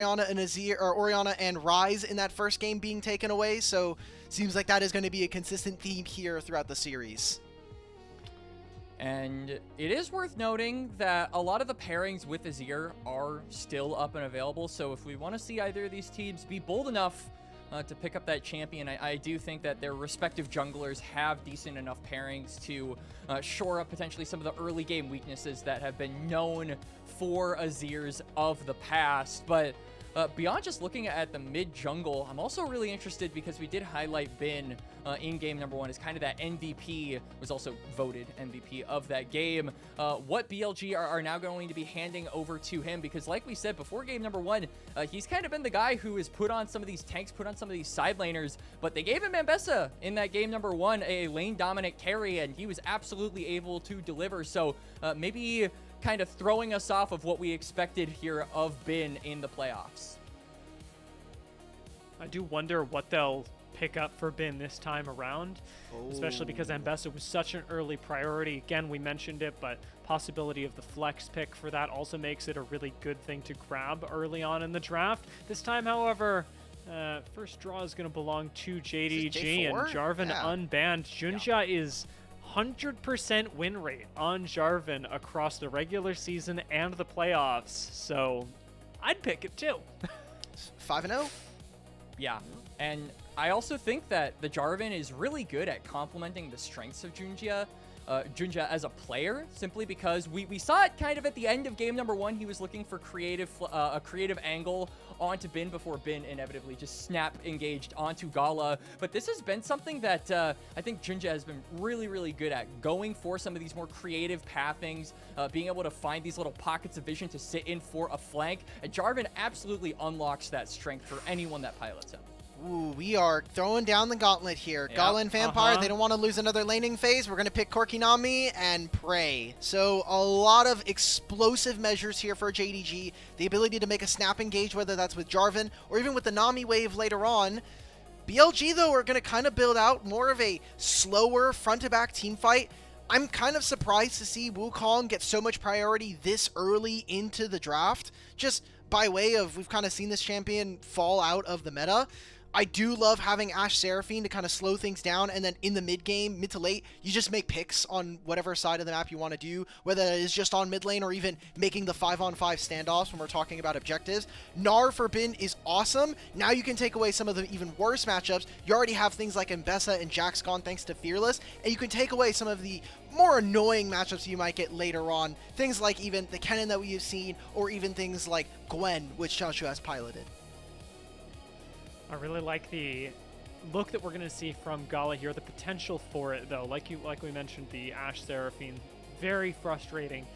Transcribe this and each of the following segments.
Orianna and Azir, or Orianna and Rise in that first game being taken away, so seems like that is going to be a consistent theme here throughout the series. And it is worth noting that a lot of the pairings with Azir are still up and available, so if we want to see either of these teams be bold enough to pick up that champion, I do think that their respective junglers have decent enough pairings to shore up potentially some of the early game weaknesses that have been known for Azirs of the past. But beyond just looking at the mid jungle, I'm also really interested because we did highlight Bin in game number 1 as kind of that MVP, was also voted MVP of that game. What BLG are now going to be handing over to him, because like we said before game number 1, he's kind of been the guy who has put on some of these tanks, put on some of these side laners, but they gave him Ambessa in that game number 1, a lane dominant carry, and he was absolutely able to deliver. So maybe kind of throwing us off of what we expected here of Bin in the playoffs. I do wonder what they'll pick up for Bin this time around, especially because Ambessa was such an early priority. Again, we mentioned it, but possibility of the flex pick for that also makes it a really good thing to grab early on in the draft. This time, however, first draw is going to belong to JDG, and Jarvan unbanned. JunJia is 100% win rate on Jarvan across the regular season and the playoffs, so I'd pick it too. 5-0? Yeah, and I also think that the Jarvan is really good at complementing the strengths of JunJia as a player, simply because we saw it kind of at the end of game number 1. He was looking for a creative angle onto Bin before Bin inevitably just snap engaged onto Gala. But this has been something that I think JunJia has been really, really good at, going for some of these more creative pathings, being able to find these little pockets of vision to sit in for a flank. And Jarvan absolutely unlocks that strength for anyone that pilots him. Ooh, we are throwing down the gauntlet here. Yep. Gala and Vampire, they don't want to lose another laning phase. We're going to pick Korkinami and pray. So a lot of explosive measures here for JDG. The ability to make a snap engage, whether that's with Jarvan or even with the Nami wave later on. BLG, though, are going to kind of build out more of a slower front-to-back team fight. I'm kind of surprised to see Wukong get so much priority this early into the draft. Just by way of, we've kind of seen this champion fall out of the meta. I do love having Ashe Seraphine to kind of slow things down, and then in the mid game, mid to late, you just make picks on whatever side of the map you want to do, whether it is just on mid lane or even making the 5-on-5 standoffs when we're talking about objectives. Gnar for Bin is awesome. Now you can take away some of the even worse matchups. You already have things like Ambessa and Jax gone thanks to Fearless, and you can take away some of the more annoying matchups you might get later on. Things like even the Kennen that we've seen, or even things like Gwen, which Xiaoxu has piloted. I really like the look that we're going to see from Gala here, the potential for it, though. Like we mentioned, the Ashe Seraphine, very frustrating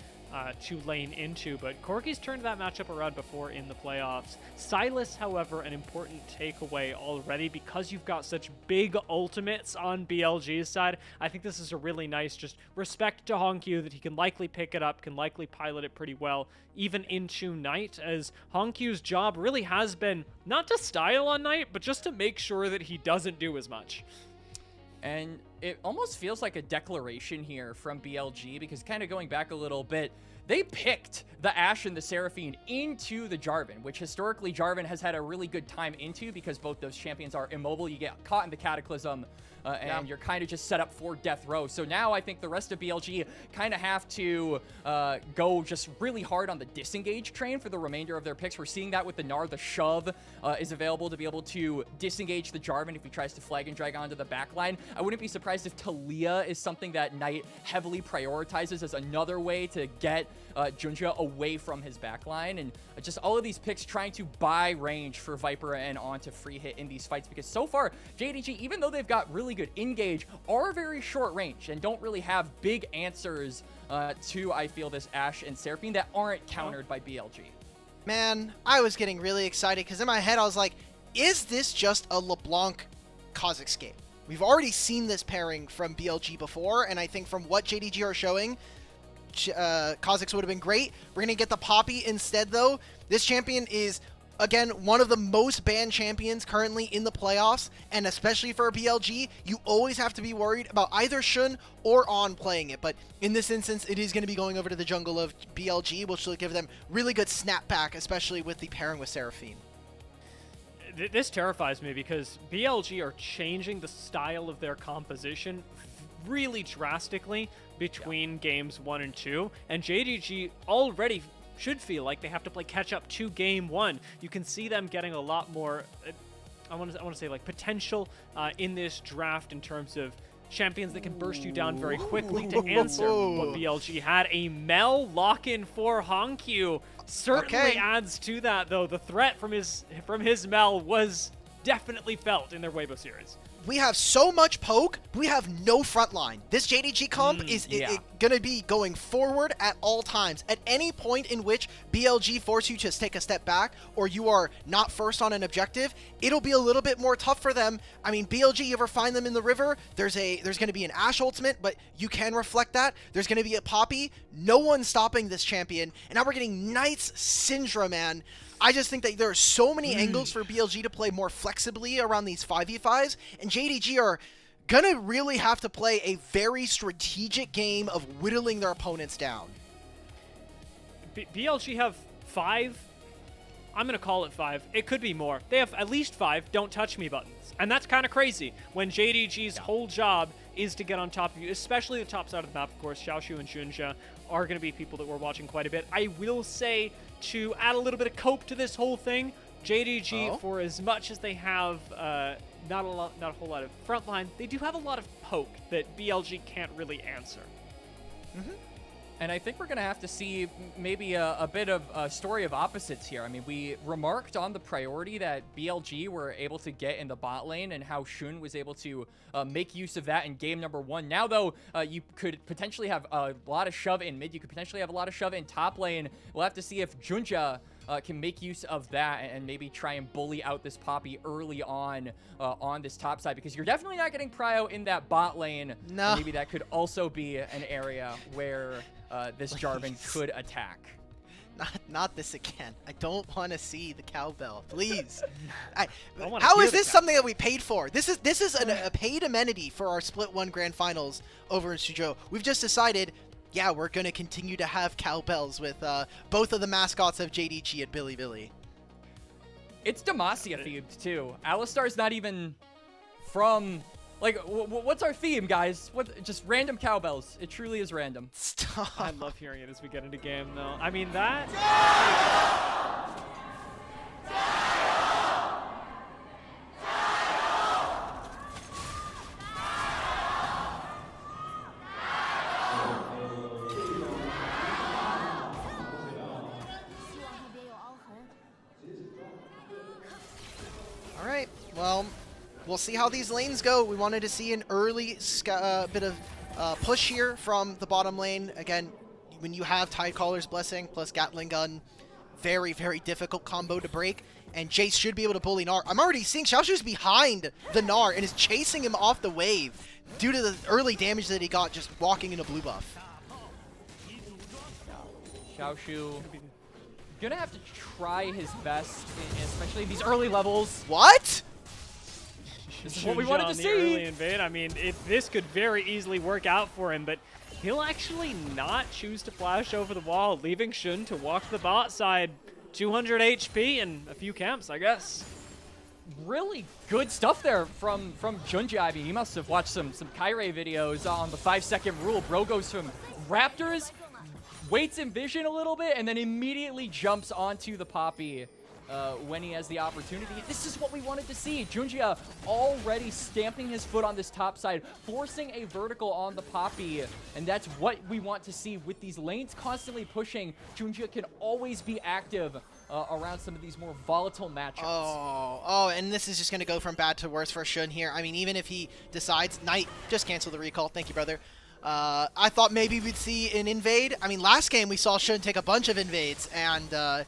to lane into, but Corki's turned that matchup around before in the playoffs. Sylas, however, an important takeaway already, because you've got such big ultimates on BLG's side. I think this is a really nice just respect to HongQ that he can likely pick it up, can likely pilot it pretty well, even into Night, as HongQ's job really has been not to style on Night, but just to make sure that he doesn't do as much. And it almost feels like a declaration here from BLG, because kind of going back a little bit, they picked the Ashe and the Seraphine into the Jarvan, which historically Jarvan has had a really good time into, because both those champions are immobile. You get caught in the Cataclysm, and you're kind of just set up for death row. So now I think the rest of BLG kind of have to go just really hard on the disengage train for the remainder of their picks. We're seeing that with the Gnar. The shove is available to be able to disengage the Jarvan if he tries to flag and drag onto the backline. I wouldn't be surprised if Talia is something that Knight heavily prioritizes as another way to get JunJia away from his backline. And just all of these picks trying to buy range for Viper and onto free hit in these fights, because so far JDG, even though they've got really good engage, are very short range and don't really have big answers to, I feel, this Ashe and Seraphine that aren't countered by BLG. Man, I was getting really excited because in my head I was like, is this just a LeBlanc Kha'Zix? We've already seen this pairing from BLG before, and I think from what JDG are showing, Kha'Zix would have been great. We're going to get the Poppy instead, though. This champion is again, one of the most banned champions currently in the playoffs, and especially for BLG, you always have to be worried about either Shun or On playing it. But in this instance, it is going to be going over to the jungle of BLG, which will give them really good snapback, especially with the pairing with Seraphine. This terrifies me because BLG are changing the style of their composition really drastically between games 1 and 2, and JDG already should feel like they have to play catch up to game 1. You can see them getting a lot more, I want to say, like, potential in this draft in terms of champions that can burst you down very quickly to answer what BLG had. A Mel lock-in for HongQ certainly adds to that, though. The threat from his Mel was definitely felt in their Weibo series. We have so much poke, we have no front line. This JDG comp is going to be going forward at all times. At any point in which BLG force you to take a step back, or you are not first on an objective, it'll be a little bit more tough for them. I mean, BLG, you ever find them in the river? There's going to be an Ashe ultimate, but you can reflect that. There's going to be a Poppy. No one's stopping this champion. And now we're getting Knight's Syndra, man. I just think that there are so many angles for BLG to play more flexibly around these 5v5s, and JDG are gonna really have to play a very strategic game of whittling their opponents down. BLG have 5, I'm gonna call it 5, it could be more. They have at least 5 don't touch me buttons, and that's kind of crazy when JDG's whole job is to get on top of you, especially the top side of the map. Of course, Xiaoxu and JunJia are going to be people that we're watching quite a bit. I will say, to add a little bit of cope to this whole thing, JDG, for as much as they have not a whole lot of frontline, they do have a lot of poke that BLG can't really answer. And I think we're going to have to see maybe a bit of a story of opposites here. I mean, we remarked on the priority that BLG were able to get in the bot lane and how Shun was able to make use of that in game number 1. Now, though, you could potentially have a lot of shove in mid. You could potentially have a lot of shove in top lane. We'll have to see if JunJia can make use of that and maybe try and bully out this Poppy early on this top side, because you're definitely not getting prio in that bot lane. No. And maybe that could also be an area where this Jarvan could attack. Not this again. I don't want to see the cowbell, please. How how is this something that we paid for? This is a paid amenity for our Split 1 Grand Finals over in Suzhou. We've just decided, yeah, we're going to continue to have cowbells with both of the mascots of JDG and Bilibili. It's Demacia themed too. Alistar's not even from... Like, what's our theme, guys? Just random cowbells. It truly is random. Stop. I love hearing it as we get into game, though. I mean, that... All right, well, we'll see how these lanes go. We wanted to see an early bit of push here from the bottom lane. Again, when you have Tidecaller's Blessing plus Gatling Gun, very, very difficult combo to break. And Jace should be able to bully Gnar. I'm already seeing Xiaoxu's behind the Gnar and is chasing him off the wave due to the early damage that he got just walking in a blue buff. Xiaoxu gonna have to try his best, especially these early levels. What? This is what we wanted to see. Early invade. I mean, this could very easily work out for him, but he'll actually not choose to flash over the wall, leaving Shun to walk the bot side. 200 HP and a few camps, I guess. Really good stuff there from JunJia. I mean, he must have watched some Kyrie videos on the 5-second rule. Bro goes from Raptors, waits in vision a little bit, and then immediately jumps onto the Poppy when he has the opportunity. This is what we wanted to see. JunJia already stamping his foot on this top side, forcing a vertical on the Poppy, and that's what we want to see with these lanes constantly pushing. JunJia can always be active around some of these more volatile matchups. Oh, and this is just going to go from bad to worse for Shun here. I mean, even if he decides, Knight, just cancel the recall. Thank you, brother. I thought maybe we'd see an invade. I mean, last game we saw Shun take a bunch of invades, and it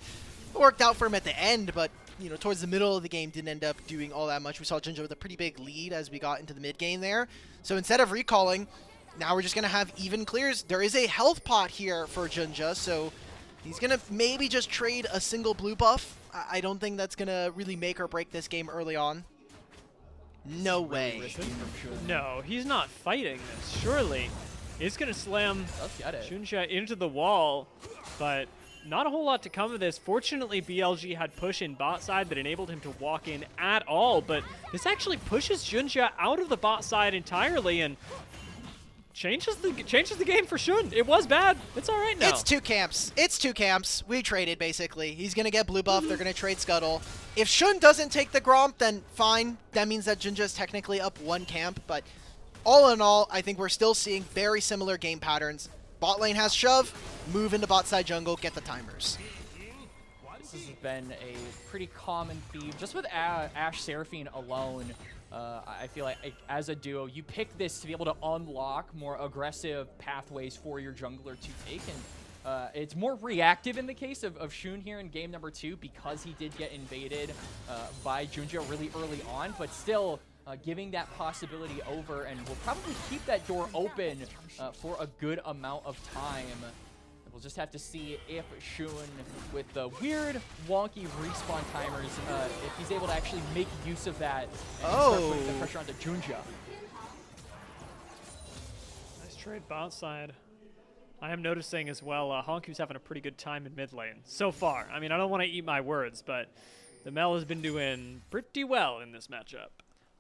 worked out for him at the end, but you know, towards the middle of the game didn't end up doing all that much. We saw JunJia with a pretty big lead as we got into the mid game there. So instead of recalling, now we're just going to have even clears. There is a health pot here for JunJia, so he's going to maybe just trade a single blue buff. I don't think that's going to really make or break this game early on. No way. No, he's not fighting this, surely. He's going to slam JunJia into the wall, but not a whole lot to come of this. Fortunately, BLG had push in bot side that enabled him to walk in at all, but this actually pushes JunJia out of the bot side entirely and changes the game for Shun. It was bad. It's all right now. It's two camps. It's two camps. We traded, basically. He's going to get blue buff. They're going to trade Scuttle. If Shun doesn't take the Gromp, then fine. That means that JunJia is technically up one camp, but all in all, I think we're still seeing very similar game patterns. Bot lane has shove, move into bot side jungle, get the timers. This has been a pretty common theme. Just with Ashe Seraphine alone, I feel like as a duo, you pick this to be able to unlock more aggressive pathways for your jungler to take. And it's more reactive in the case of Shun here in game number 2 because he did get invaded by JunJia really early on, but still giving that possibility over, and we'll probably keep that door open for a good amount of time. We'll just have to see if Shun, with the weird, wonky respawn timers, if he's able to actually make use of that and start putting the pressure onto JunJia. Nice trade bot side. I am noticing as well, HongQ's having a pretty good time in mid lane so far. I mean, I don't want to eat my words, but the Mel has been doing pretty well in this matchup.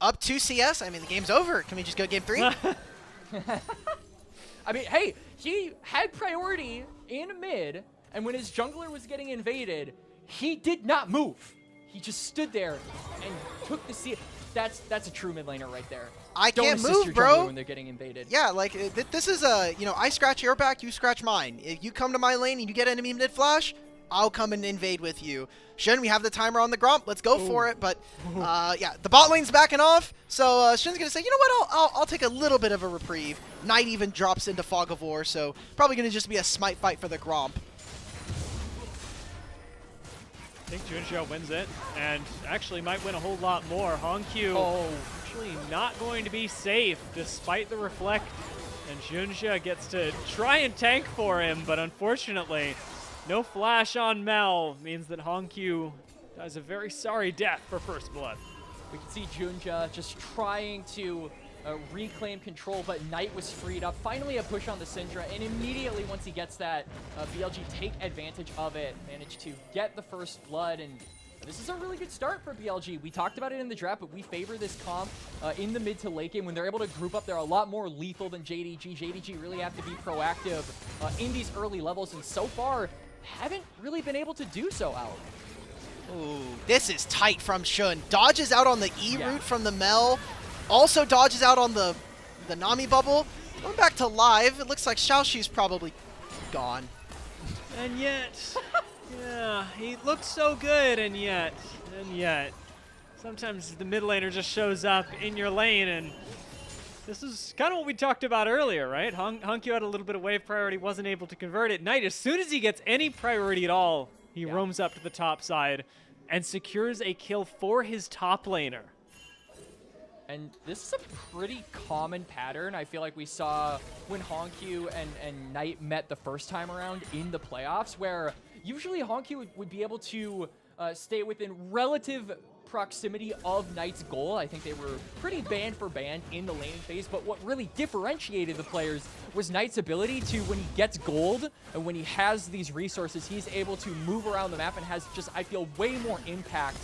Up 2 CS? I mean, the game's over. Can we just go game 3? I mean, hey, he had priority in mid, and when his jungler was getting invaded, he did not move. He just stood there and took the CS. That's a true mid laner right there. I Don't can't assist move, your bro. jungler when they're getting invaded. Yeah, like, this is a, I scratch your back, you scratch mine. If you come to my lane and you get enemy mid flash, I'll come and invade with you. Shen, we have the timer on the Gromp. Let's go for it. But, yeah, the bot lane's backing off. So Shen's going to say, you know what, I'll take a little bit of a reprieve. Knight even drops into Fog of War, so probably going to just be a smite fight for the Gromp. I think JunJia wins it, and actually might win a whole lot more. HongQ actually not going to be safe despite the reflect, and JunJia gets to try and tank for him, but unfortunately, no flash on Mel means that HongQ dies a very sorry death for first blood. We can see JunJia just trying to reclaim control, but Knight was freed up. Finally a push on the Syndra, and immediately once he gets that, BLG take advantage of it, managed to get the first blood, and this is a really good start for BLG. We talked about it in the draft, but we favor this comp in the mid to late game. When they're able to group up, they're a lot more lethal than JDG. JDG really have to be proactive in these early levels, and so far, haven't really been able to do so, Al. Ooh, this is tight from Shun. Dodges out on the E route from the Mel. Also dodges out on the Nami bubble. Going back to live, it looks like Xiaoxu's probably gone. And yet, yeah, he looks so good, and yet. Sometimes the mid laner just shows up in your lane, and this is kind of what we talked about earlier, right? HongQ had a little bit of wave priority, wasn't able to convert it. Knight, as soon as he gets any priority at all, he roams up to the top side and secures a kill for his top laner. And this is a pretty common pattern I feel like we saw when HongQ and Knight met the first time around in the playoffs, where usually HongQ would be able to stay within relative proximity of Knight's goal. I think they were pretty band for band in the laning phase, but what really differentiated the players was Knight's ability to, when he gets gold and when he has these resources, he's able to move around the map and has just, I feel, way more impact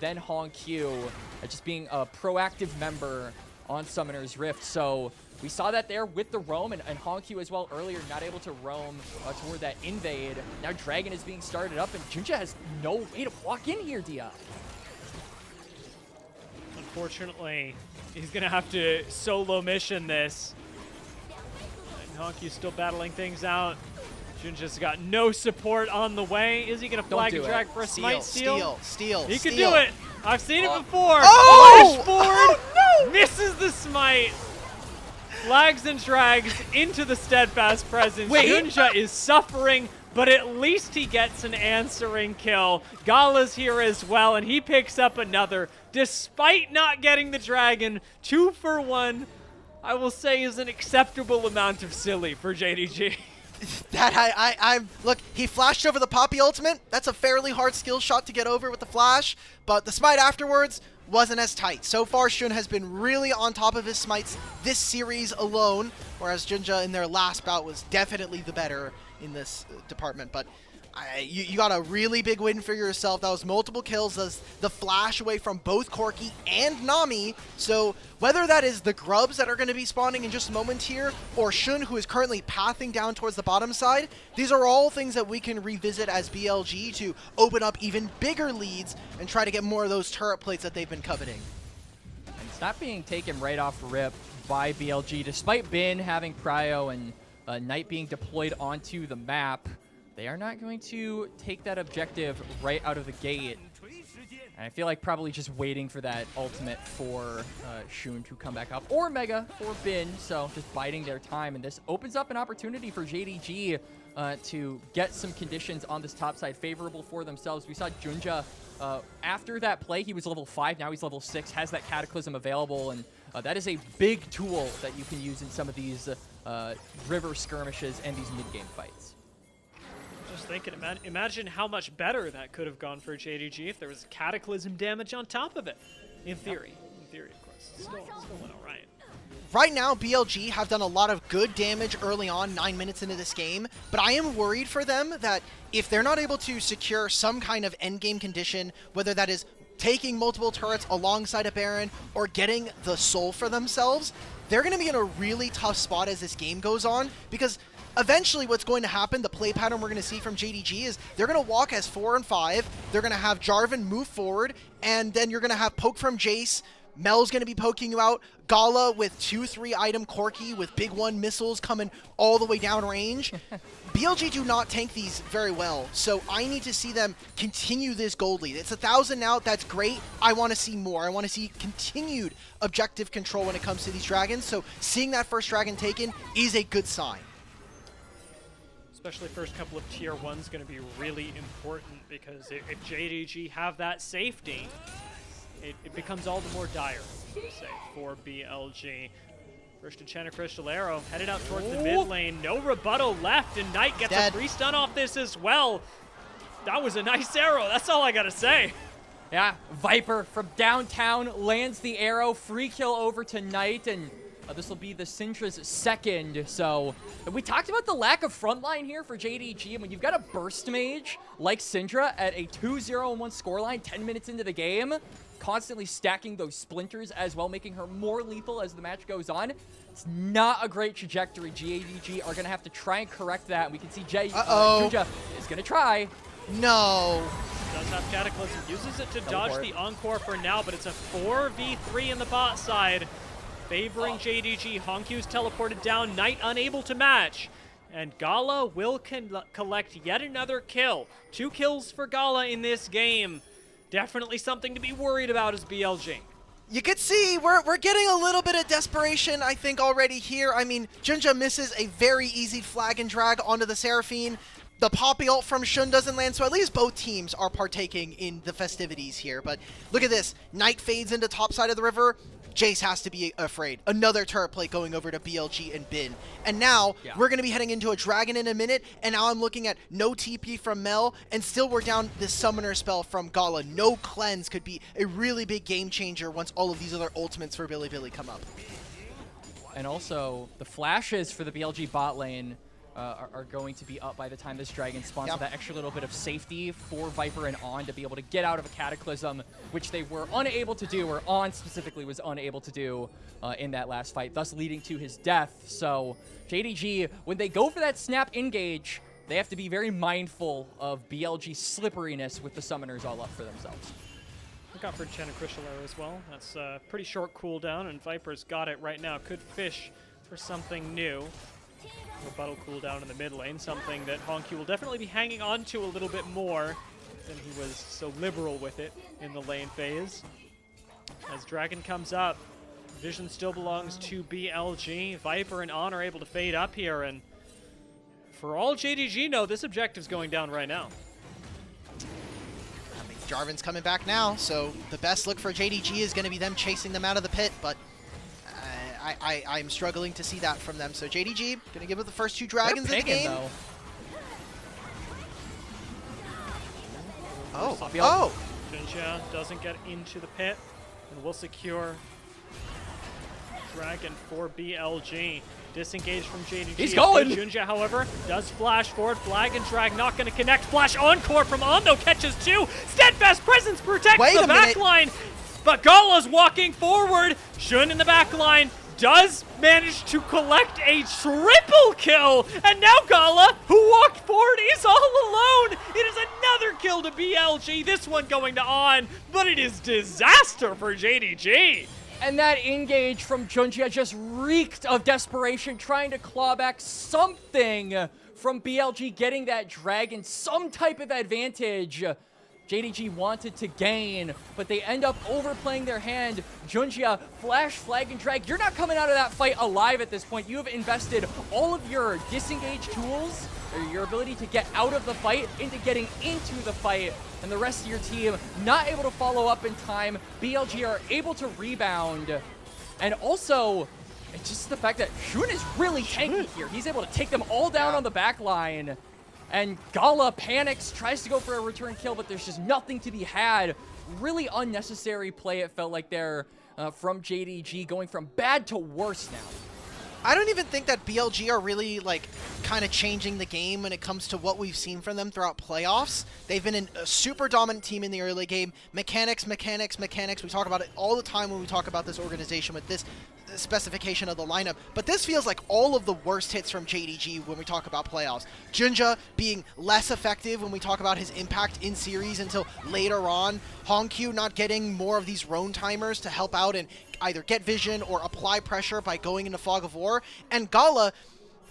than HongQ, just being a proactive member on Summoner's Rift. So we saw that there with the roam, and HongQ as well earlier, not able to roam toward that invade. Now Dragon is being started up, and JunJia has no way to walk in here, Dia. Unfortunately, he's going to have to solo mission this. And HongQ's still battling things out. JunJia's got no support on the way. Is he going to flag and drag for a smite steal? Steal. He could do it. I've seen it before. Oh! Forward, misses the smite. Flags and drags into the steadfast presence. JunJia is suffering, but at least he gets an answering kill. Gala's here as well, and he picks up another. Despite not getting the dragon, 2 for 1, I will say is an acceptable amount of silly for JDG. I'm look, he flashed over the Poppy ultimate. That's a fairly hard skill shot to get over with the flash, but the smite afterwards wasn't as tight. So far, Xun has been really on top of his smites this series alone, whereas JunJia in their last bout was definitely the better in this department. But you got a really big win for yourself. That was multiple kills, as the flash away from both Corki and Nami. So whether that is the grubs that are going to be spawning in just a moment here, or Xun, who is currently pathing down towards the bottom side, these are all things that we can revisit as BLG to open up even bigger leads and try to get more of those turret plates that they've been coveting. And it's not being taken right off rip by BLG, despite Bin having Prio and Knight being deployed onto the map. They are not going to take that objective right out of the gate. And I feel like probably just waiting for that ultimate for Xun to come back up, or Mega for Bin, so just biding their time. And this opens up an opportunity for JDG to get some conditions on this top side favorable for themselves. We saw JunJia, after that play, he was level 5, now he's level 6, has that Cataclysm available, and that is a big tool that you can use in some of these river skirmishes and these mid-game fights. Just thinking, imagine how much better that could have gone for JDG if there was Cataclysm damage on top of it. In theory. In theory, of course. Still went all right. Right now, BLG have done a lot of good damage early on, 9 minutes into this game, but I am worried for them that if they're not able to secure some kind of endgame condition, whether that is taking multiple turrets alongside a Baron or getting the soul for themselves, they're going to be in a really tough spot as this game goes on, because eventually what's going to happen, the play pattern we're going to see from JDG is they're going to walk as 4 and 5, they're going to have Jarvan move forward, and then you're going to have poke from Jace, Mel's going to be poking you out, Gala with 2-3 item Corki with big 1 missiles coming all the way down range. BLG do not tank these very well, so I need to see them continue this gold lead. It's 1,000 now, that's great. I want to see more. I want to see continued objective control when it comes to these dragons, so seeing that first dragon taken is a good sign. Especially first couple of tier 1's going to be really important, because if JDG have that safety, it becomes all the more dire, say, for BLG. First Enchanted Crystal Arrow headed out towards the mid lane. No rebuttal left, and Knight gets a free stun off this as well. That was a nice arrow. That's all I got to say. Yeah, Viper from downtown lands the arrow. Free kill over to Knight, and this will be the Syndra's second. So we talked about the lack of frontline here for JDG. And when you've got a burst mage like Syndra at a 2-0-1 scoreline 10 minutes into the game, constantly stacking those splinters as well, making her more lethal as the match goes on, it's not a great trajectory. JDG are going to have to try and correct that. We can see JunJia is going to try. No. Does have Cataclysm, uses it to dodge the Encore for now, but it's a 4v3 in the bot side, favoring JDG. HongQ's teleported down, Knight unable to match, and Gala will collect yet another kill. 2 kills for Gala in this game. Definitely something to be worried about as BLG. You could see we're getting a little bit of desperation, I think, already here. I mean, JunJia misses a very easy flag and drag onto the Seraphine. The Poppy ult from Xun doesn't land, so at least both teams are partaking in the festivities here. But look at this. Knight fades into top side of the river. Jace has to be afraid. Another turret plate going over to BLG and Bin. And now we're going to be heading into a dragon in a minute, and now I'm looking at no TP from Mel, and still we're down this summoner spell from Gala. No cleanse could be a really big game changer once all of these other ultimates for Bilibili come up. And also, the flashes for the BLG bot lane are going to be up by the time this dragon spawns, so that extra little bit of safety for Viper and On to be able to get out of a Cataclysm, which they were unable to do, or On specifically was unable to do in that last fight, thus leading to his death. So JDG, when they go for that snap engage, they have to be very mindful of BLG's slipperiness with the summoners all up for themselves. Look out for Enchanted Crystal Arrow as well. That's a pretty short cooldown, and Viper's got it right now. Could fish for something new. Rebuttal cooldown in the mid lane, something that HongQ will definitely be hanging on to a little bit more than he was so liberal with it in the lane phase. As Dragon comes up, Vision still belongs to BLG. Viper and On are able to fade up here, and for all JDG know, this objective's going down right now. I mean, Jarvan's coming back now, so the best look for JDG is going to be them chasing them out of the pit, but I'm struggling to see that from them. So JDG gonna give it the first 2 dragons of the game. Though. Oh. JunJia doesn't get into the pit and will secure dragon for BLG. Disengaged from JDG. He's going! JunJia, however, does flash forward. Flag and drag not going to connect. Flash encore from On, though, catches 2. Steadfast presence protects the back line. But Gala's walking forward. Jun in the back line does manage to collect a triple kill. And now Gala, who walked forward, is all alone. It is another kill to BLG. This one going to On, but it is disaster for JDG. And that engage from JunJia just reeked of desperation, trying to claw back something from BLG, getting that dragon, some type of advantage JDG wanted to gain, but they end up overplaying their hand. JunJia, flash, flag, and drag. You're not coming out of that fight alive at this point. You have invested all of your disengage tools, or your ability to get out of the fight, into getting into the fight, and the rest of your team not able to follow up in time. BLG are able to rebound, and also, it's just the fact that Shun is really tanky here. He's able to take them all down on the back line. And Gala panics, tries to go for a return kill, but there's just nothing to be had. Really unnecessary play, it felt like there from JDG, going from bad to worse now. I don't even think that BLG are really, like, kind of changing the game when it comes to what we've seen from them throughout playoffs. They've been a super dominant team in the early game. Mechanics, mechanics, mechanics. We talk about it all the time when we talk about this organization with this specification of the lineup. But this feels like all of the worst hits from JDG when we talk about playoffs. JunJia being less effective when we talk about his impact in series until later on. HongQ not getting more of these roam timers to help out and either get vision or apply pressure by going into Fog of War. And Gala,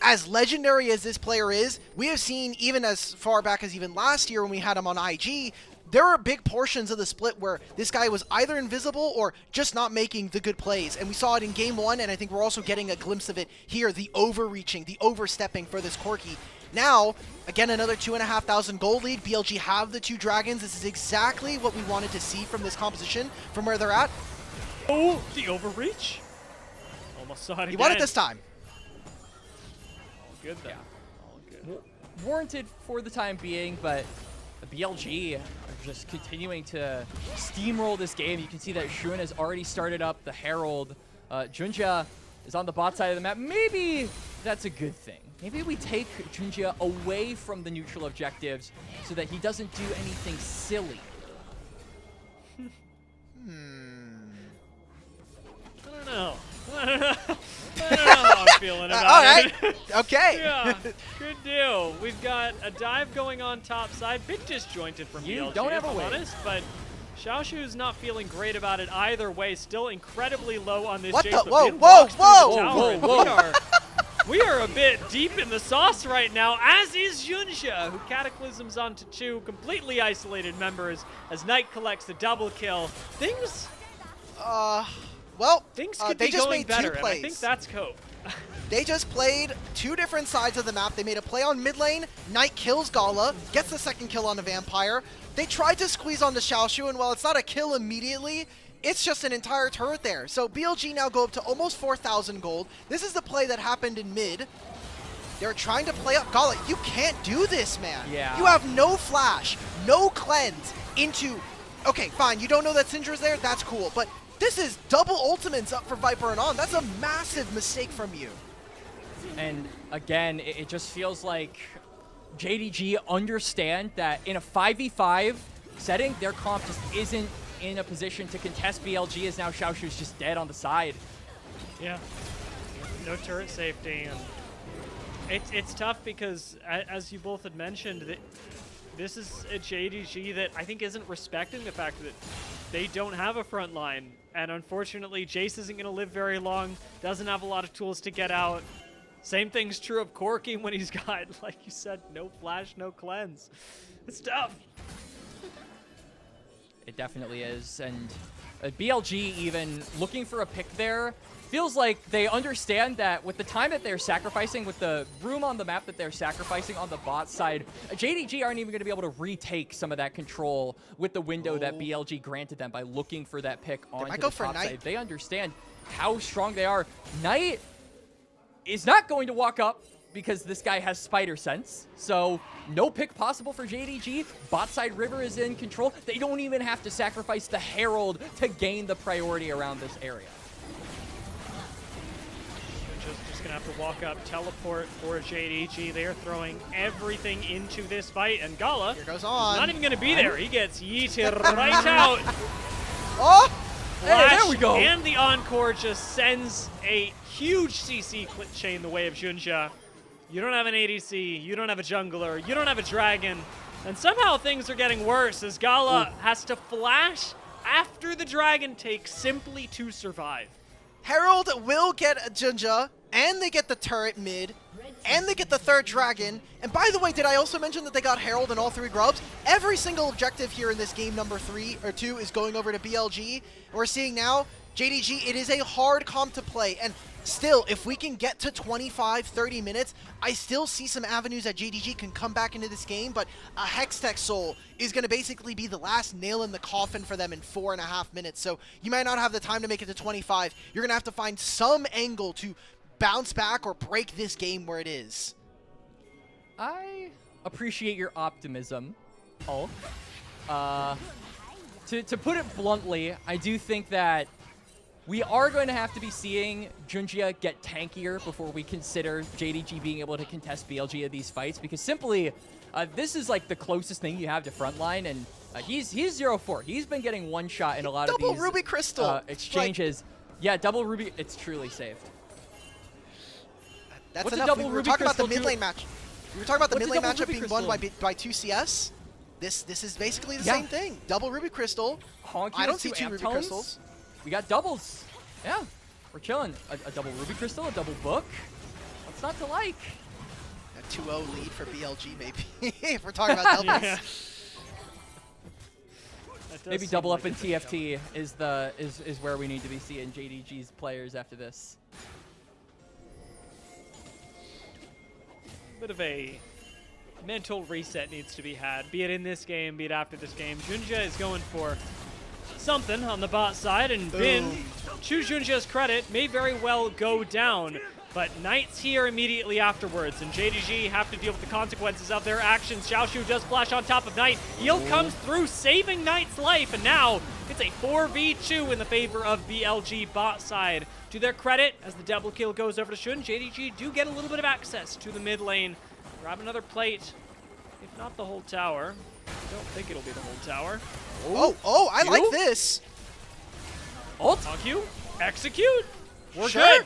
as legendary as this player is, we have seen even as far back as even last year when we had him on IG, there are big portions of the split where this guy was either invisible or just not making the good plays. And we saw it in game 1, and I think we're also getting a glimpse of it here, the overreaching, the overstepping for this Corki. Now, again, another 2,500 gold lead. BLG have the 2 dragons. This is exactly what we wanted to see from this composition, from where they're at. Oh, the overreach. Almost saw it again. He won it this time. All good, though. Yeah. All good. Warranted for the time being, but the BLG are just continuing to steamroll this game. You can see that Shun has already started up the Herald. JunJia is on the bot side of the map. Maybe that's a good thing. Maybe we take JunJia away from the neutral objectives so that he doesn't do anything silly. I don't know how I'm feeling about all right. it. Okay. Yeah, good deal. We've got a dive going on top side. Bit disjointed from BLG, don't have if a I'm win. honest, but Xiaoxu's not feeling great about it either way. Still incredibly low on this What Jace, the? but Whoa, Bin whoa, walks through the whoa! tower, and we are a bit deep in the sauce right now, as is JunJia, who cataclysms onto 2 completely isolated members as Knight collects the double kill. Things could they be just going made better, 2 and plays. I think that's cope. They just played 2 different sides of the map. They made a play on mid lane. Knight kills Gala, gets the 2nd kill on the Vampire. They tried to squeeze on the Xiaoxu, and while it's not a kill immediately, it's just an entire turret there. So BLG now go up to almost 4,000 gold. This is the play that happened in mid. They're trying to play up Gala. You can't do this, man. Yeah. You have no flash, no cleanse into... Okay, fine, you don't know that Syndra's there? That's cool, but this is double ultimates up for Viper and On. That's a massive mistake from you. And again, it just feels like JDG understand that in a 5v5 setting, their comp just isn't in a position to contest BLG, as now Xiaoxu's just dead on the side. Yeah, no turret safety, and it's tough because, as you both had mentioned, this is a JDG that I think isn't respecting the fact that they don't have a front line, and unfortunately, Jace isn't going to live very long, doesn't have a lot of tools to get out. Same thing's true of Corki when he's got, like you said, no flash, no cleanse. It's tough. It definitely is. And BLG even looking for a pick there. Feels like they understand that with the time that they're sacrificing, with the room on the map that they're sacrificing on the bot side, JDG aren't even going to be able to retake some of that control with the window that BLG granted them by looking for that pick onto the top side. They understand how strong they are. Knight is not going to walk up because this guy has spider sense. So no pick possible for JDG. Bot side River is in control. They don't even have to sacrifice the Herald to gain the priority around this area. Just gonna have to walk up, teleport for JDG. They are throwing everything into this fight, and Gala here goes on. Not even gonna be there. He gets yeeted right out. Oh! Flash, hey, there we go. And the Encore just sends a huge CC chain the way of JunJia. You don't have an ADC, you don't have a jungler, you don't have a dragon, and somehow things are getting worse as Gala has to flash after the dragon take simply to survive. Herald will get a JunJia, and they get the turret mid, and they get the third dragon. And by the way, did I also mention that they got Herald in all 3 grubs? Every single objective here in this game number 2 is going over to BLG. And we're seeing now, JDG, it is a hard comp to play. And still, if we can get to 25, 30 minutes, I still see some avenues that JDG can come back into this game, but a Hextech Soul is going to basically be the last nail in the coffin for them in 4.5 minutes. So you might not have the time to make it to 25. You're going to have to find some angle to bounce back or break this game where it is. I appreciate your optimism, Hulk. To put it bluntly, I do think that we are going to have to be seeing JunJia get tankier before we consider JDG being able to contest BLG at these fights, because simply, this is like the closest thing you have to frontline, and he's 0-4. He's been getting one shot in a lot of these Ruby Crystal exchanges. Yeah, double Ruby, it's truly saved. That's What's enough. We were talking about the mid lane match. We were talking about the What's mid lane double matchup Ruby being won by 2 CS. This is basically the same thing. Double Ruby Crystal. HongQ I don't see 2 amp Ruby tones. Crystals. We got doubles. Yeah, we're chilling. A double Ruby Crystal, a double book. What's not to like? A 2-0 lead for BLG, maybe, if we're talking about doubles. Yeah. Maybe double up in TFT is where we need to be seeing JDG's players after this. Bit of a mental reset needs to be had, be it in this game, be it after this game. JunJia is going for something on the bot side, and Bin, to JunJia's credit, may very well go down. But Knight's here immediately afterwards, and JDG have to deal with the consequences of their actions. Xiaoxu does flash on top of Knight. Heal comes through, saving Knight's life, and now it's a 4v2 in the favor of BLG bot side. To their credit, as the double kill goes over to Shun, JDG do get a little bit of access to the mid lane. Grab another plate, if not the whole tower. I don't think it'll be the whole tower. Oh, I like this. Ult? HongQ, execute. We're Sure. good.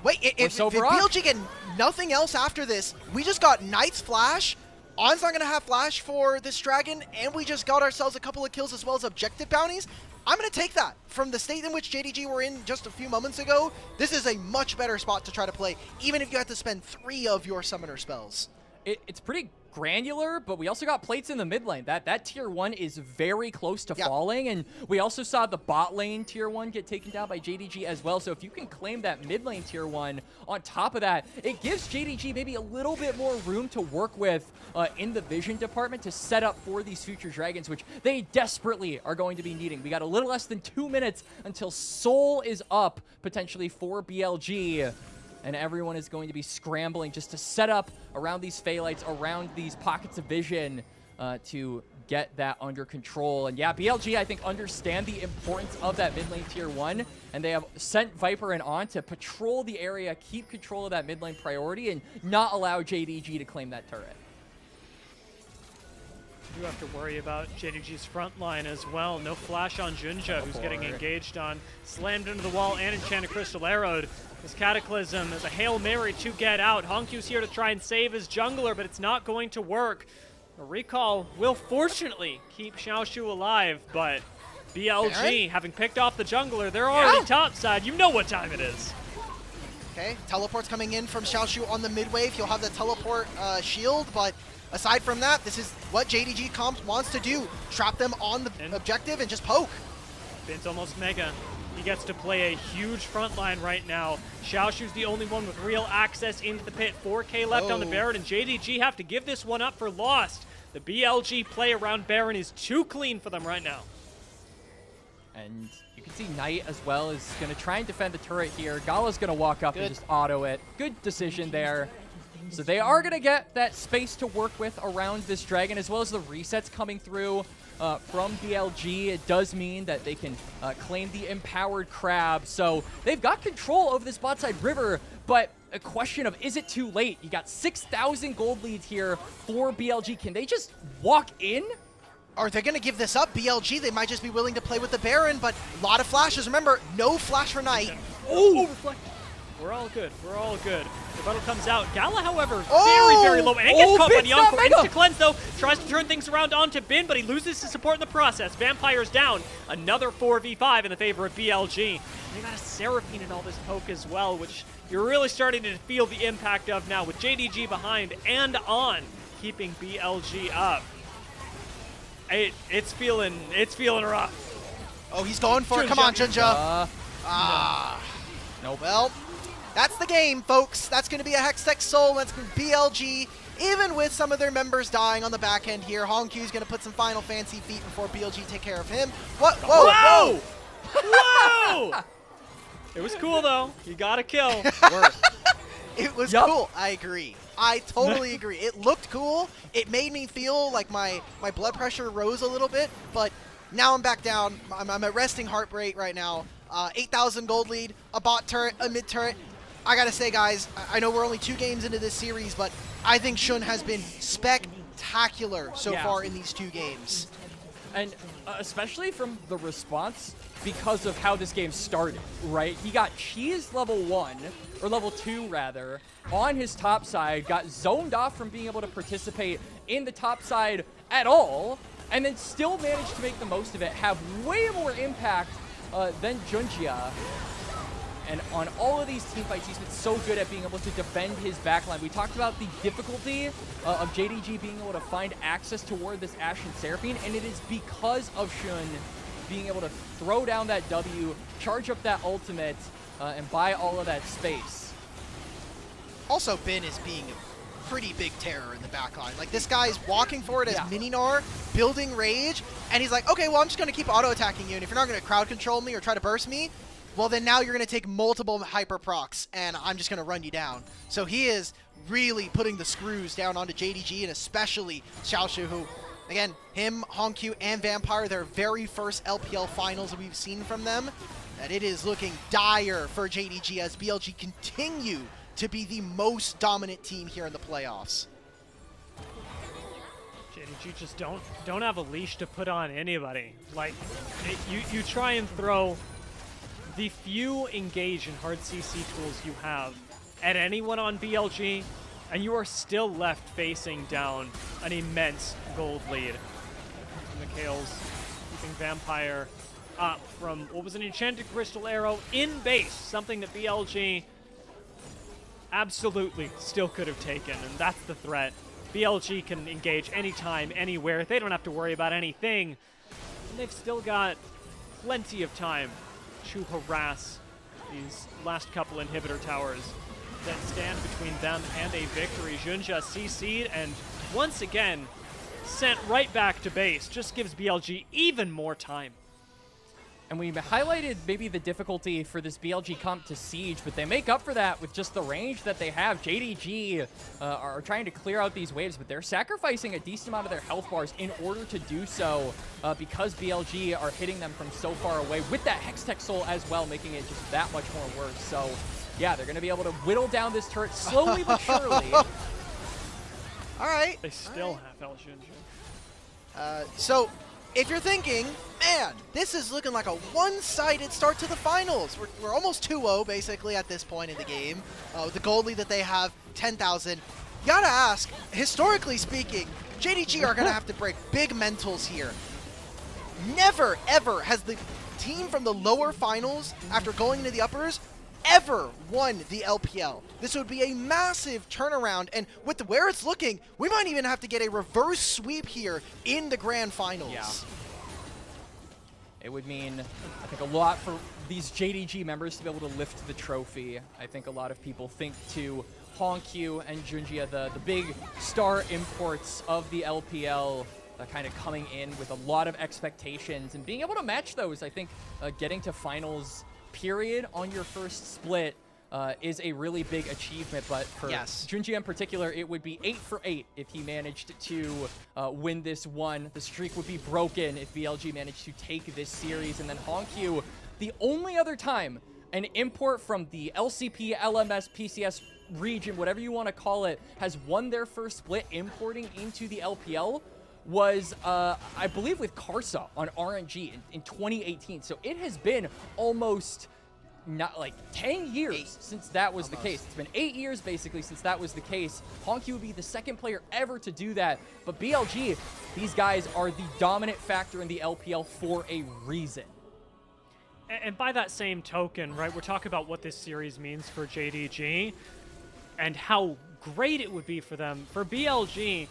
Wait, if BLG get nothing else after this, we just got Knight's flash. On's not going to have flash for this dragon, and we just got ourselves a couple of kills as well as objective bounties. I'm going to take that. From the state in which JDG were in just a few moments ago, this is a much better spot to try to play, even if you have to spend 3 of your summoner spells. It's pretty granular, but we also got plates in the mid lane. That tier 1 is very close to falling, and we also saw the bot lane tier 1 get taken down by JDG as well. So if you can claim that mid lane tier 1 on top of that, it gives JDG maybe a little bit more room to work with in the vision department to set up for these future dragons, which they desperately are going to be needing. We got a little less than 2 minutes until Soul is up potentially for BLG. And everyone is going to be scrambling just to set up around these phalites, around these pockets of vision to get that under control. And yeah, BLG, I think, understand the importance of that mid lane tier 1, and they have sent Viper and On to patrol the area, keep control of that mid lane priority, and not allow JDG to claim that turret. You have to worry about JDG's front line as well. No flash on JunJia, who's getting engaged on. Slammed into the wall and Enchanted Crystal arrowed. This Cataclysm is a Hail Mary to get out. HongQ's here to try and save his jungler, but it's not going to work. A recall will fortunately keep Xiaoxu alive, but BLG, having picked off the jungler, they're already topside. You know what time it is. Okay, teleport's coming in from Xiaoxu on the mid wave. He'll have the teleport shield, but aside from that, this is what JDG Comp wants to do. Trap them on the objective and just poke. Bin's almost mega. He gets to play a huge front line right now. Xiaoxu's the only one with real access into the pit. 4K left on the Baron, and JDG have to give this one up for lost. The BLG play around Baron is too clean for them right now. And you can see Knight as well is going to try and defend the turret here. Gala's going to walk up and just auto it. Good decision there. So they are going to get that space to work with around this dragon, as well as the resets coming through from BLG. It does mean that they can claim the empowered crab. So they've got control over this bot side river, but a question of, is it too late? You got 6,000 gold leads here for BLG. Can they just walk in? Are they going to give this up? BLG, they might just be willing to play with the Baron, but a lot of flashes. Remember, no flash for Knight. Oh, reflect. We're all good. We're all good. The battle comes out. Gala, however, very, very low. And gets caught by the Encore. Insta-cleanse, though. Tries to turn things around onto Bin, but he loses his support in the process. Vampire's down. Another 4v5 in the favor of BLG. They got a Seraphine in all this poke as well, which you're really starting to feel the impact of now with JDG behind and on, keeping BLG up. It's feeling rough. Oh, he's going for it. Come on, JunJia. Nope. Well, that's the game, folks. That's going to be a Hextech Soul. That's going to be BLG. Even with some of their members dying on the back end here, HongQ is going to put some final fancy feet before BLG take care of him. What? Whoa! Whoa! Whoa! It was cool, though. You got a kill. It was cool. I agree. I totally agree. It looked cool. It made me feel like my blood pressure rose a little bit, but now I'm back down. I'm at resting heart rate right now. 8,000 gold lead, a bot turret, a mid turret. I gotta say, guys, I know we're only 2 games into this series, but I think Xun has been spectacular so far in these 2 games. And especially from the response, because of how this game started, right? He got cheesed level 1, or level 2 rather, on his top side, got zoned off from being able to participate in the top side at all, and then still managed to make the most of it, have way more impact than JunJia. And on all of these team fights, he's been so good at being able to defend his backline. We talked about the difficulty of JDG being able to find access toward this Ashen Seraphine, and it is because of Xun being able to throw down that W, charge up that ultimate, and buy all of that space. Also, Bin is being a pretty big terror in the backline. Like, this guy's walking forward as Mininar, building rage, and he's like, okay, well, I'm just going to keep auto-attacking you, and if you're not going to crowd control me or try to burst me, well, then now you're going to take multiple hyper procs, and I'm just going to run you down. So he is really putting the screws down onto JDG, and especially Xiaoxu, who, again, him, HongQ, and Vampire, their very first LPL finals that we've seen from them, that it is looking dire for JDG as BLG continue to be the most dominant team here in the playoffs. JDG just don't have a leash to put on anybody. Like, you try and throw the few engage and hard CC tools you have at anyone on BLG, and you are still left facing down an immense gold lead. Mikhail's keeping Vampire up from what was an enchanted crystal arrow in base, something that BLG absolutely still could have taken, and that's the threat. BLG can engage anytime, anywhere. They don't have to worry about anything, and they've still got plenty of time to harass these last couple inhibitor towers that stand between them and a victory. JunJia CC'd and once again sent right back to base. Just gives BLG even more time. And we highlighted maybe the difficulty for this BLG comp to siege, but they make up for that with just the range that they have. JDG are trying to clear out these waves, but they're sacrificing a decent amount of their health bars in order to do so because BLG are hitting them from so far away with that Hextech Soul as well, making it just that much more worse. So yeah, they're going to be able to whittle down this turret slowly but surely. All right. They still have El JunJia. So if you're thinking, man, this is looking like a one-sided start to the finals. We're almost 2-0 basically at this point in the game. The gold lead that they have, 10,000. You gotta ask, historically speaking, JDG are gonna have to break big mentals here. Never, ever has the team from the lower finals, after going into the uppers, ever won the LPL. This would be a massive turnaround, and with where it's looking, we might even have to get a reverse sweep here in the grand finals. Yeah. It would mean, I think, a lot for these JDG members to be able to lift the trophy. I think a lot of people think to HongQ and JunJia, the big star imports of the LPL, kind of coming in with a lot of expectations and being able to match those. I think getting to finals period on your first split is a really big achievement, but for JunJia in particular, it would be 8 for 8 if he managed to win this one. The streak would be broken if BLG managed to take this series, and then HongQ, the only other time an import from the LCP, LMS, PCS region, whatever you want to call it, has won their first split importing into the LPL was, I believe, with Karsa on RNG in 2018. So it has been almost not like 10 years since that was the case. It's been 8 years basically since that was the case. HongQ would be the second player ever to do that. But BLG, these guys are the dominant factor in the LPL for a reason. And by that same token, right, we're talking about what this series means for JDG and how great it would be for them. For BLG,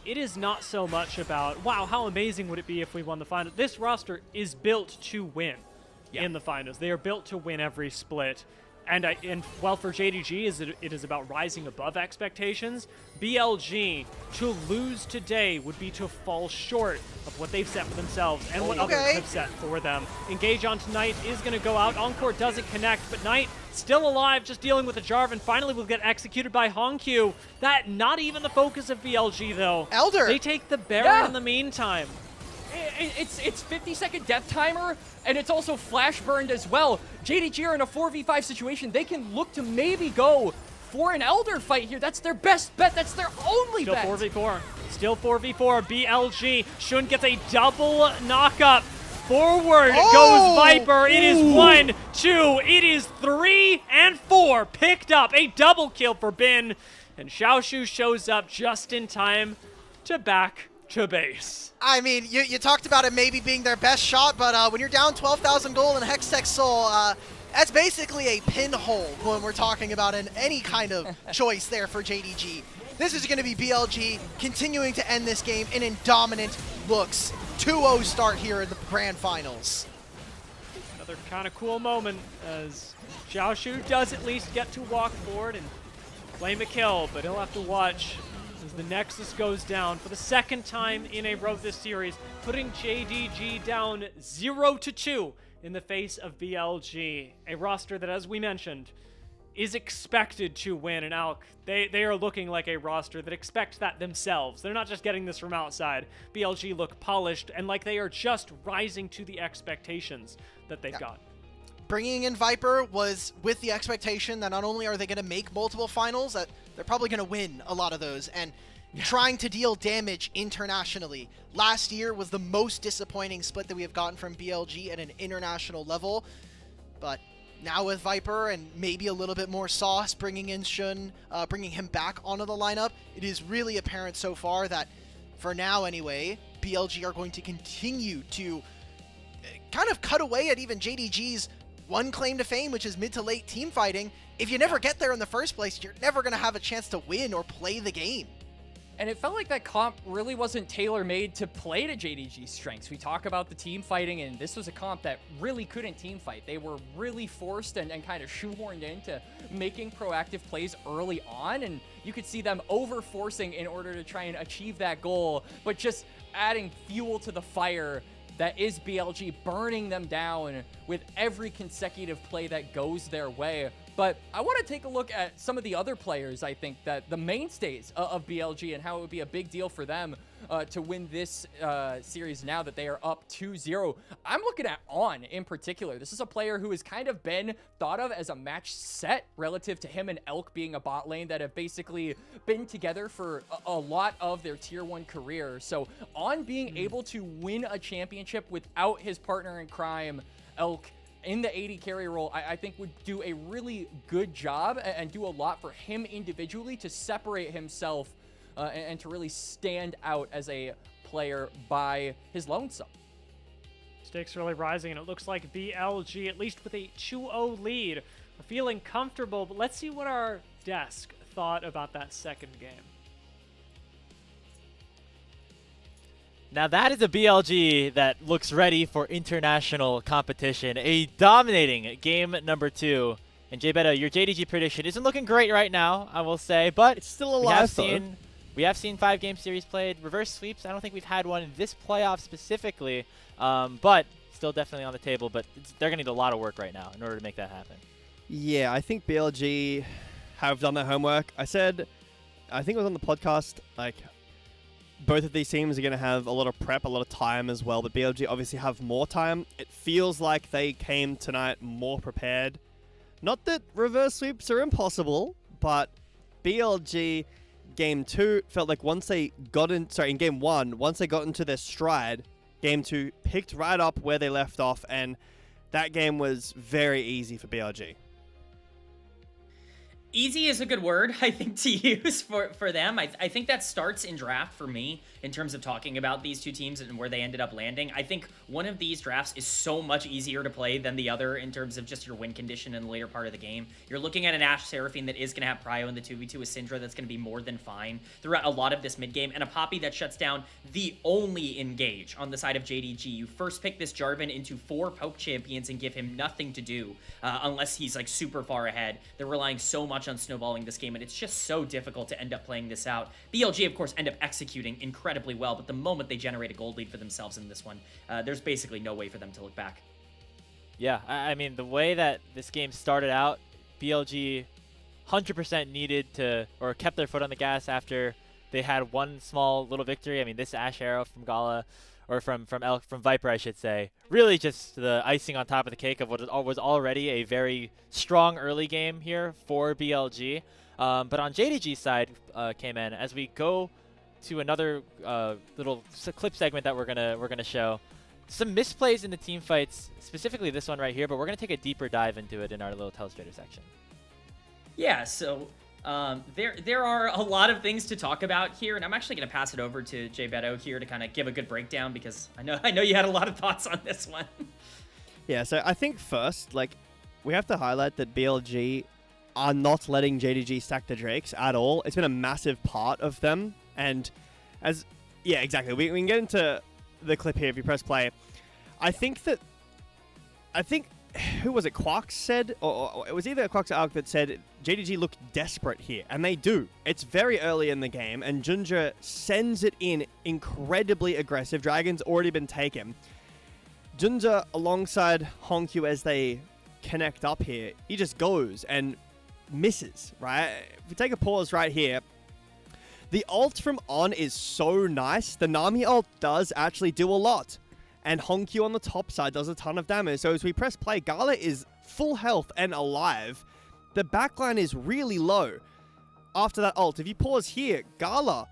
it is not so much about, wow, how amazing would it be if we won the final. This roster is built to win in the finals. They are built to win every split. And while for JDG, it is about rising above expectations, BLG, to lose today would be to fall short of what they've set for themselves and what others have set for them. Engage on tonight is going to go out. Encore doesn't connect, but Knight still alive, just dealing with the Jarvan. Finally will get executed by HongQ. That not even the focus of BLG, though. Elder! They take the Baron in the meantime. It's 50-second death timer, and it's also flash burned as well. JDG are in a 4v5 situation. They can look to maybe go for an Elder fight here. That's their best bet. That's their only bet. Still 4v4. Still 4v4. BLG. Shun gets a double knock-up. Forward goes Viper. It is 1, 2. It is 3 and 4. Picked up. A double kill for Bin. And Xiaoxu shows up just in time to back to base. I mean, you talked about it maybe being their best shot, but when you're down 12,000 gold in Hextech Soul, that's basically a pinhole when we're talking about any kind of choice there for JDG. This is going to be BLG continuing to end this game in dominant looks. 2-0 start here in the grand finals. Another kind of cool moment as Xiaoxu does at least get to walk forward and claim a kill, but he'll have to watch as the Nexus goes down for the second time in a row this series, putting JDG down 0-2 in the face of BLG, a roster that, as we mentioned, is expected to win. And Alk, they are looking like a roster that expects that themselves. They're not just getting this from outside. BLG look polished and like they are just rising to the expectations that they've got. Bringing in Viper was with the expectation that not only are they going to make multiple finals, that they're probably going to win a lot of those, and trying to deal damage internationally. Last year was the most disappointing split that we have gotten from BLG at an international level, but now with Viper and maybe a little bit more sauce, bringing in Shun, bringing him back onto the lineup, it is really apparent so far that, for now anyway, BLG are going to continue to kind of cut away at even JDG's one claim to fame, which is mid to late team fighting. If you never get there in the first place, you're never going to have a chance to win or play the game. And it felt like that comp really wasn't tailor-made to play to JDG's strengths. We talk about the team fighting, and this was a comp that really couldn't team fight. They were really forced and kind of shoehorned into making proactive plays early on, and you could see them over-forcing in order to try and achieve that goal, but just adding fuel to the fire that is BLG, burning them down with every consecutive play that goes their way. But I want to take a look at some of the other players, I think, that the mainstays of BLG and how it would be a big deal for them to win this series now that they are up 2-0. I'm looking at On in particular. This is a player who has kind of been thought of as a match set relative to him and Elk being a bot lane that have basically been together for a lot of their tier 1 career. So On being able to win a championship without his partner in crime, Elk, in the AD carry role, I think would do a really good job and do a lot for him individually to separate himself and to really stand out as a player by his lonesome. Stakes really rising, and it looks like BLG, at least with a 2-0 lead We're feeling comfortable, but let's see what our desk thought about that second game. Now that is a BLG that looks ready for international competition. A dominating game number 2. And Jbetto, your JDG prediction isn't looking great right now, I will say, but it's still alive. We have seen 5-game series played. Reverse sweeps, I don't think we've had one in this playoff specifically, but still definitely on the table. But they're going to need a lot of work right now in order to make that happen. Yeah, I think BLG have done their homework. I think it was on the podcast, like, both of these teams are going to have a lot of prep, a lot of time as well, but BLG obviously have more time. It feels like they came tonight more prepared. Not that reverse sweeps are impossible, but BLG Game 2 felt like in Game 1, once they got into their stride, Game 2 picked right up where they left off, and that game was very easy for BLG. Easy is a good word, I think, to use for them. I think that starts in draft for me in terms of talking about these two teams and where they ended up landing. I think one of these drafts is so much easier to play than the other in terms of just your win condition in the later part of the game. You're looking at an Ashe Seraphine that is going to have Prio in the 2v2 with Syndra that's going to be more than fine throughout a lot of this mid game, and a Poppy that shuts down the only engage on the side of JDG. You first pick this Jarvan into 4 Poke champions and give him nothing to do unless he's like super far ahead. They're relying so much on snowballing this game, and it's just so difficult to end up playing this out. BLG, of course, end up executing incredibly well, but the moment they generate a gold lead for themselves in this one, there's basically no way for them to look back. Yeah, I mean, the way that this game started out, BLG 100% needed to, or kept their foot on the gas after they had one small little victory. I mean, this Ashe arrow from Gala, or from Viper, I should say, really just the icing on top of the cake of what was already a very strong early game here for BLG. But on JDG's side, Kman, as we go to another little clip segment that we're gonna show, some misplays in the team fights, specifically this one right here, but we're gonna take a deeper dive into it in our little Telestrator section. Yeah, so there are a lot of things to talk about here, and I'm actually going to pass it over to Jbetto here to kind of give a good breakdown, because I know you had a lot of thoughts on this one. Yeah, so I think first, like, we have to highlight that BLG are not letting JDG stack the Drakes at all. It's been a massive part of them, and yeah, exactly. We can get into the clip here if you press play. I think who was it? Quarks said, or it was either Quarks or Alk that said JDG looked desperate here, and they do. It's very early in the game, and JunJia sends it in incredibly aggressive. Dragon's already been taken. JunJia alongside HongQ as they connect up here, he just goes and misses, right? If we take a pause right here, the ult from On is so nice. The Nami ult does actually do a lot. And HongQ on the top side does a ton of damage. So as we press play, Gala is full health and alive. The backline is really low after that ult. If you pause here, Gala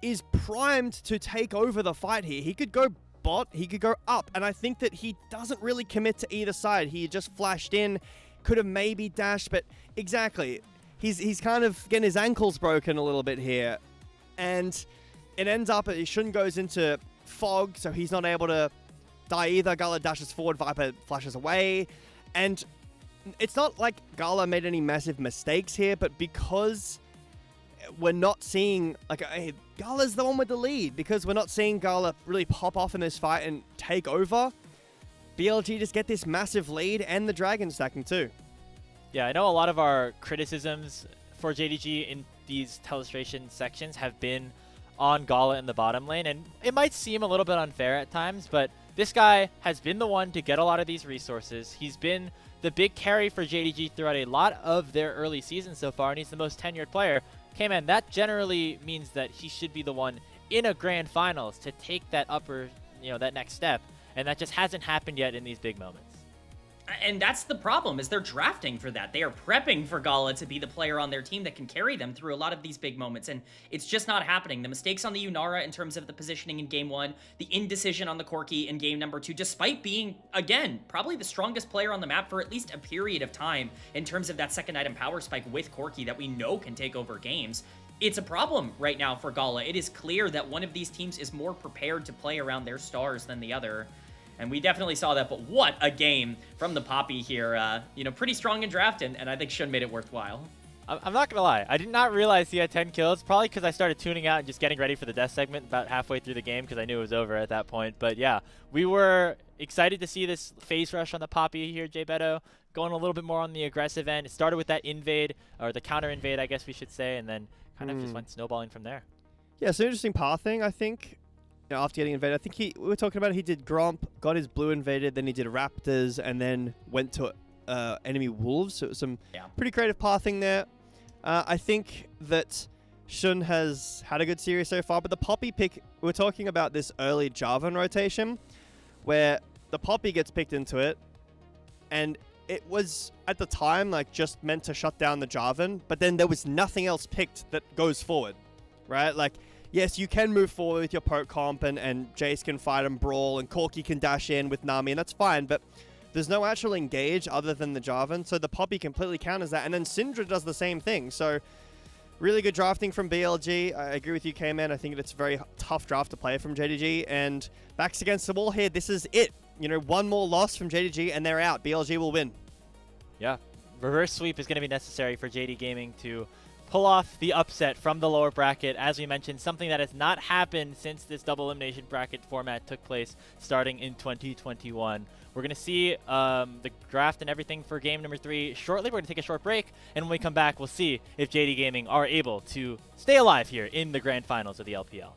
is primed to take over the fight here. He could go bot, he could go up. And I think that he doesn't really commit to either side. He just flashed in, could have maybe dashed, but exactly. He's kind of getting his ankles broken a little bit here. And it ends up, Shun goes into fog, so he's not able to die either. Gala dashes forward, Viper flashes away, and it's not like Gala made any massive mistakes here, but because we're not seeing, like, hey, Gala's the one with the lead, because we're not seeing Gala really pop off in this fight and take over, BLG just get this massive lead, and the Dragon stacking too. Yeah, I know a lot of our criticisms for JDG in these telestration sections have been on Gala in the bottom lane, and it might seem a little bit unfair at times, but this guy has been the one to get a lot of these resources. He's been the big carry for JDG throughout a lot of their early seasons so far, and he's the most tenured player. Kman, that generally means that he should be the one in a grand finals to take that that next step, and that just hasn't happened yet in these big moments. And that's the problem, is they're drafting for that. They are prepping for Gala to be the player on their team that can carry them through a lot of these big moments, and it's just not happening. The mistakes on the Yunara in terms of the positioning in Game 1, the indecision on the Corki in Game number 2, despite being, again, probably the strongest player on the map for at least a period of time in terms of that second item power spike with Corki that we know can take over games. It's a problem right now for Gala. It is clear that one of these teams is more prepared to play around their stars than the other. And we definitely saw that, but what a game from the Poppy here. You know, pretty strong in draft, and I think Shun made it worthwhile. I'm not going to lie. I did not realize he had 10 kills, probably because I started tuning out and just getting ready for the death segment about halfway through the game because I knew it was over at that point. But yeah, we were excited to see this phase rush on the Poppy here, Jbetto, going a little bit more on the aggressive end. It started with that invade, or the counter invade, I guess we should say, and then kind of just went snowballing from there. Yeah, it's an interesting pathing, I think. You know, after getting invaded, I think we were talking about it, he did Gromp, got his blue invaded, then he did Raptors, and then went to enemy Wolves. So it was some pretty creative pathing there. I think that Shun has had a good series so far, but the Poppy pick, we're talking about this early Jarvan rotation, where the Poppy gets picked into it, and it was, at the time, like, just meant to shut down the Jarvan, but then there was nothing else picked that goes forward, right? Like, yes, you can move forward with your poke comp, and Jace can fight and brawl, and Corki can dash in with Nami, and that's fine, but there's no actual engage other than the Jarvan, so the Poppy completely counters that, and then Syndra does the same thing, so really good drafting from BLG. I agree with you, Kman. I think it's a very tough draft to play from JDG, and backs against the wall here. This is it. You know, one more loss from JDG, and they're out. BLG will win. Yeah, reverse sweep is going to be necessary for JD Gaming to pull off the upset from the lower bracket. As we mentioned, something that has not happened since this double elimination bracket format took place starting in 2021. We're going to see the draft and everything for game number 3 shortly. We're going to take a short break, and when we come back, we'll see if JD Gaming are able to stay alive here in the grand finals of the LPL.